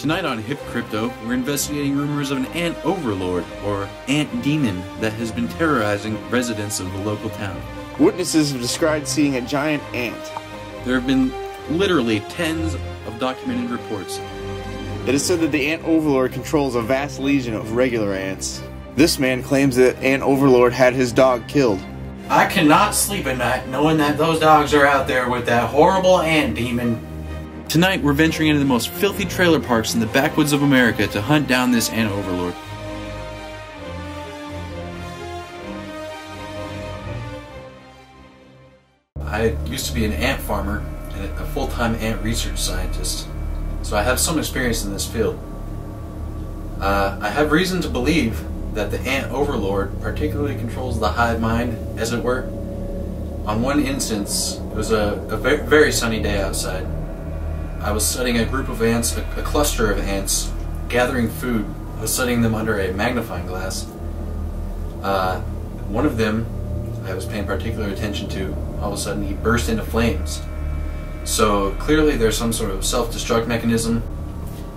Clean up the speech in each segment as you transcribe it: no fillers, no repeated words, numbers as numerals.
Tonight on Hip Crypto, we're investigating rumors of an ant overlord, or ant demon, that has been terrorizing residents of the local town. Witnesses have described seeing a giant ant. There have been literally tens of documented reports. It is said that the ant overlord controls a vast legion of regular ants. This man claims that ant overlord had his dog killed. I cannot sleep at night knowing that those dogs are out there with that horrible ant demon. Tonight, we're venturing into the most filthy trailer parks in the backwoods of America to hunt down this ant overlord. I used to be an ant farmer and a full-time ant research scientist, so I have some experience in this field. I have reason to believe that the ant overlord particularly controls the hive mind, as it were. On one instance, it was a very sunny day outside. I was studying a group of ants, a cluster of ants, gathering food. I was studying them under a magnifying glass. One of them I was paying particular attention to, all of a sudden he burst into flames. So clearly there's some sort of self-destruct mechanism.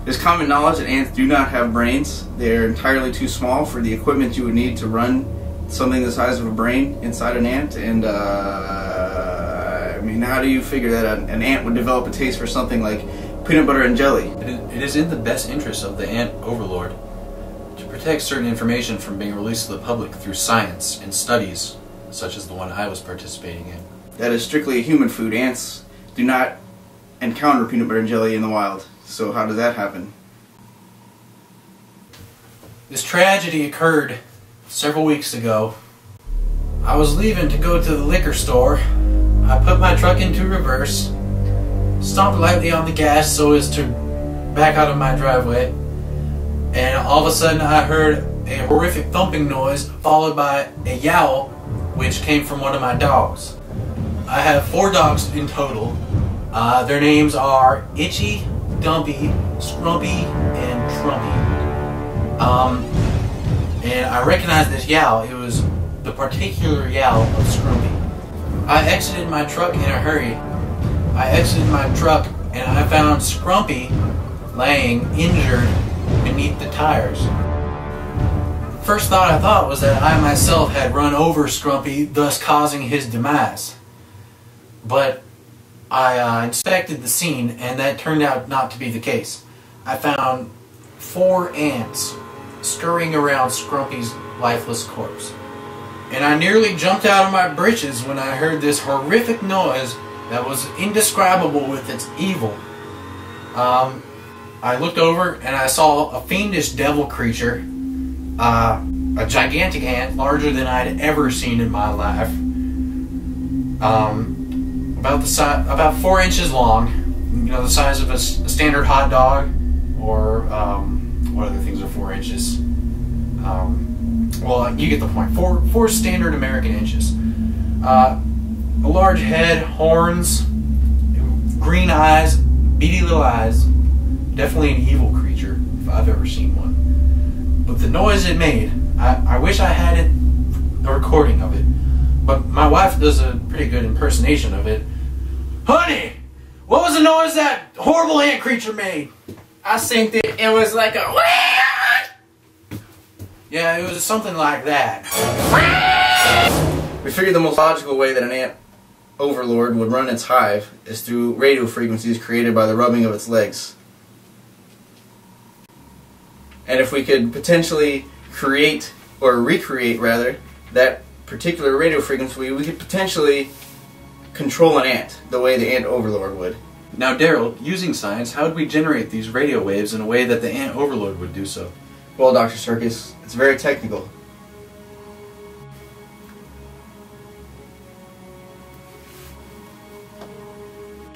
It is common knowledge that ants do not have brains. They are entirely too small for the equipment you would need to run something the size of a brain inside an ant, and I mean, how do you figure that an ant would develop a taste for something like peanut butter and jelly? It is in the best interest of the ant overlord to protect certain information from being released to the public through science and studies such as the one I was participating in. That is strictly a human food. Ants do not encounter peanut butter and jelly in the wild. So how does that happen? This tragedy occurred several weeks ago. I was leaving to go to the liquor store. I put my truck into reverse, stomped lightly on the gas so as to back out of my driveway, and all of a sudden I heard a horrific thumping noise followed by a yowl which came from one of my dogs. I have 4 dogs in total. Their names are Itchy, Dumpy, Scrumpy, and Trumpy. And I recognized this yowl. It was the particular yowl of Scrumpy. I exited my truck in a hurry. I exited my truck and I found Scrumpy laying injured beneath the tires. First thought I thought was that I myself had run over Scrumpy, thus causing his demise. But I inspected the scene, and that turned out not to be the case. I found 4 ants scurrying around Scrumpy's lifeless corpse. And I nearly jumped out of my britches when I heard this horrific noise that was indescribable with its evil. I looked over and I saw a fiendish devil creature, a gigantic ant, larger than I'd ever seen in my life. About 4 inches long, you know, the size of a standard hot dog, or what other things are 4 inches? Well, you get the point. 4 standard American inches. A large head, horns, green eyes, beady little eyes. Definitely an evil creature, if I've ever seen one. But the noise it made, I wish I had a recording of it. But my wife does a pretty good impersonation of it. Honey, what was the noise that horrible ant creature made? I think that it was like a... Yeah, it was something like that. We figured the most logical way that an ant overlord would run its hive is through radio frequencies created by the rubbing of its legs. And if we could potentially create, or recreate rather, that particular radio frequency, we could potentially control an ant the way the ant overlord would. Now Daryl, using science, how would we generate these radio waves in a way that the ant overlord would do so? Well, Dr. Circus, it's very technical.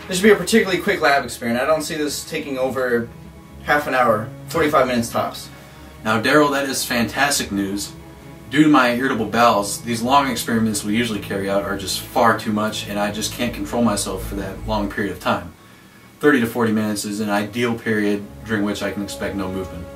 This should be a particularly quick lab experiment. I don't see this taking over half an hour, 45 minutes tops. Now Daryl, that is fantastic news. Due to my irritable bowels, these long experiments we usually carry out are just far too much, and I just can't control myself for that long period of time. 30 to 40 minutes is an ideal period during which I can expect no movement.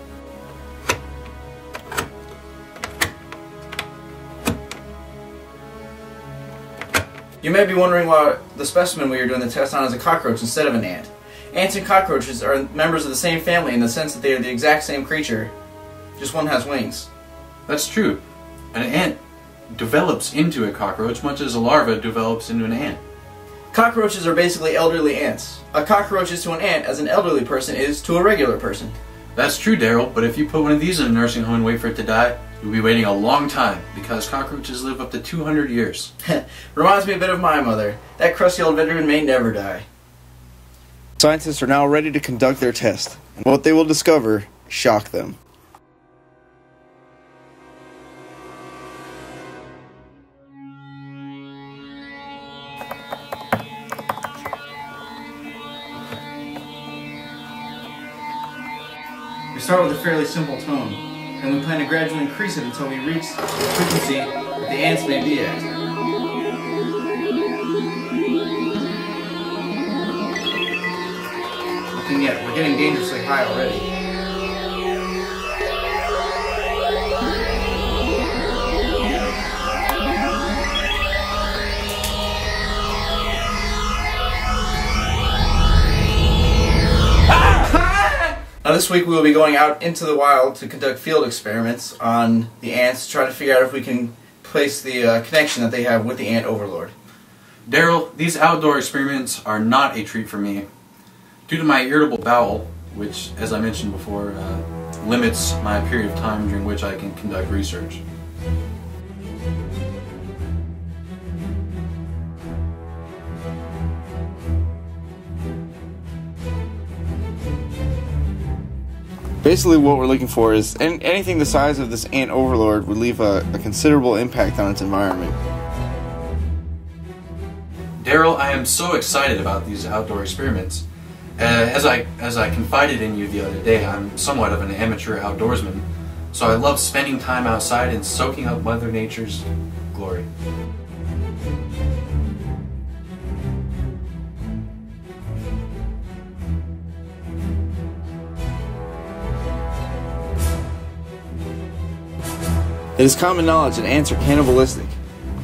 You may be wondering why the specimen we are doing the test on is a cockroach instead of an ant. Ants and cockroaches are members of the same family in the sense that they are the exact same creature, just one has wings. That's true. An ant develops into a cockroach much as a larva develops into an ant. Cockroaches are basically elderly ants. A cockroach is to an ant as an elderly person is to a regular person. That's true, Daryl, but if you put one of these in a nursing home and wait for it to die, you'll be waiting a long time, because cockroaches live up to 200 years. Reminds me a bit of my mother. That crusty old veteran may never die. Scientists are now ready to conduct their test, and what they will discover shock them. We start with a fairly simple tone, and we plan to gradually increase it until we reach the frequency that the ants may be at. Nothing yet. We're getting dangerously high already. Now this week we will be going out into the wild to conduct field experiments on the ants to try to figure out if we can place the connection that they have with the ant overlord. Daryl, these outdoor experiments are not a treat for me. Due to my irritable bowel, which, as I mentioned before, limits my period of time during which I can conduct research. Basically what we're looking for is anything the size of this ant overlord would leave a considerable impact on its environment. Daryl, I am so excited about these outdoor experiments. As I confided in you the other day, I'm somewhat of an amateur outdoorsman, so I love spending time outside and soaking up Mother Nature's glory. It is common knowledge that ants are cannibalistic.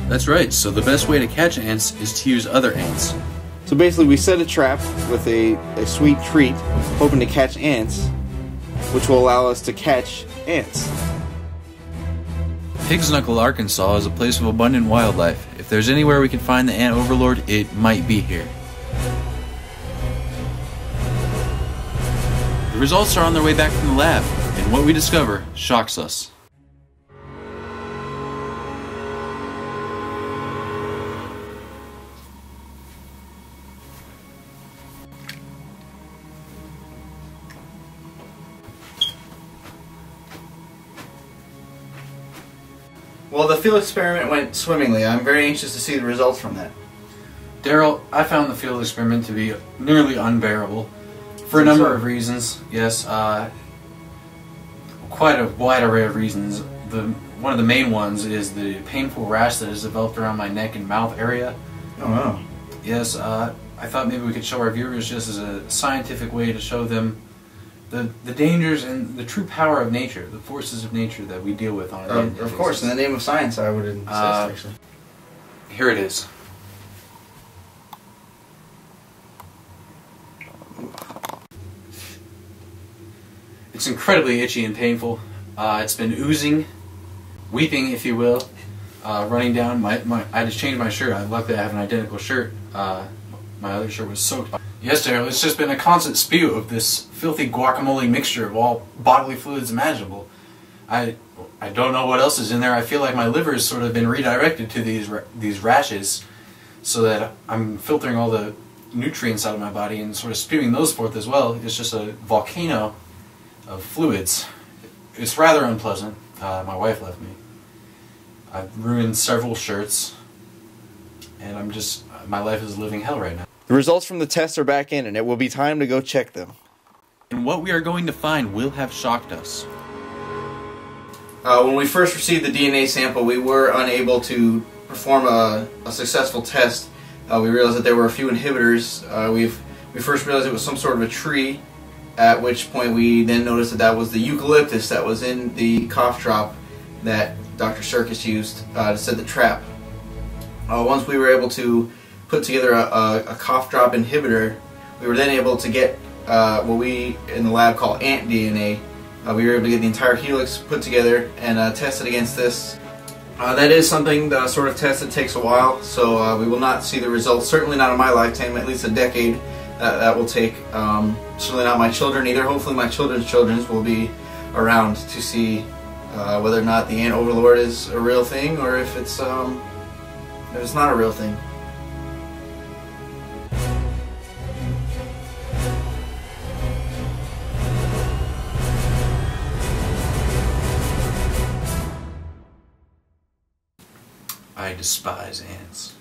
That's right, so the best way to catch ants is to use other ants. So basically we set a trap with a sweet treat, hoping to catch ants, which will allow us to catch ants. Pig's Knuckle, Arkansas is a place of abundant wildlife. If there's anywhere we can find the ant overlord, it might be here. The results are on their way back from the lab, and what we discover shocks us. Well, the field experiment went swimmingly. I'm very anxious to see the results from that. Daryl, I found the field experiment to be nearly unbearable. For a number of reasons, yes. Quite a wide array of reasons. One of the main ones is the painful rash that has developed around my neck and mouth area. Oh, wow. Yes, I thought maybe we could show our viewers just as a scientific way to show them the dangers and the true power of nature, the forces of nature that we deal with on a daily basis. Of course, in the name of science, I would insist, actually. Here it is. It's incredibly itchy and painful. It's been oozing, weeping, if you will, running down. I had to change my shirt. Luckily, I have an identical shirt. My other shirt was soaked. Yes, Daryl, it's just been a constant spew of this filthy guacamole mixture of all bodily fluids imaginable. I don't know what else is in there. I feel like my liver has sort of been redirected to these rashes, so that I'm filtering all the nutrients out of my body and sort of spewing those forth as well. It's just a volcano of fluids. It's rather unpleasant. My wife left me. I've ruined several shirts, and my life is living hell right now. The results from the tests are back in, and it will be time to go check them. And what we are going to find will have shocked us. When we first received the DNA sample, we were unable to perform a successful test. We realized that there were a few inhibitors. We first realized it was some sort of a tree, at which point we then noticed that was the eucalyptus that was in the cough drop that Dr. Circus used to set the trap. Once we were able to put together a cough drop inhibitor, We were then able to get what we in the lab call ant DNA. We were able to get the entire helix put together and test it against this. That is something, the sort of test that takes a while, so we will not see the results, certainly not in my lifetime, at least a decade that will take. Certainly not my children either. Hopefully my children's children will be around to see whether or not the ant overlord is a real thing, or if it's not a real thing. I despise ants.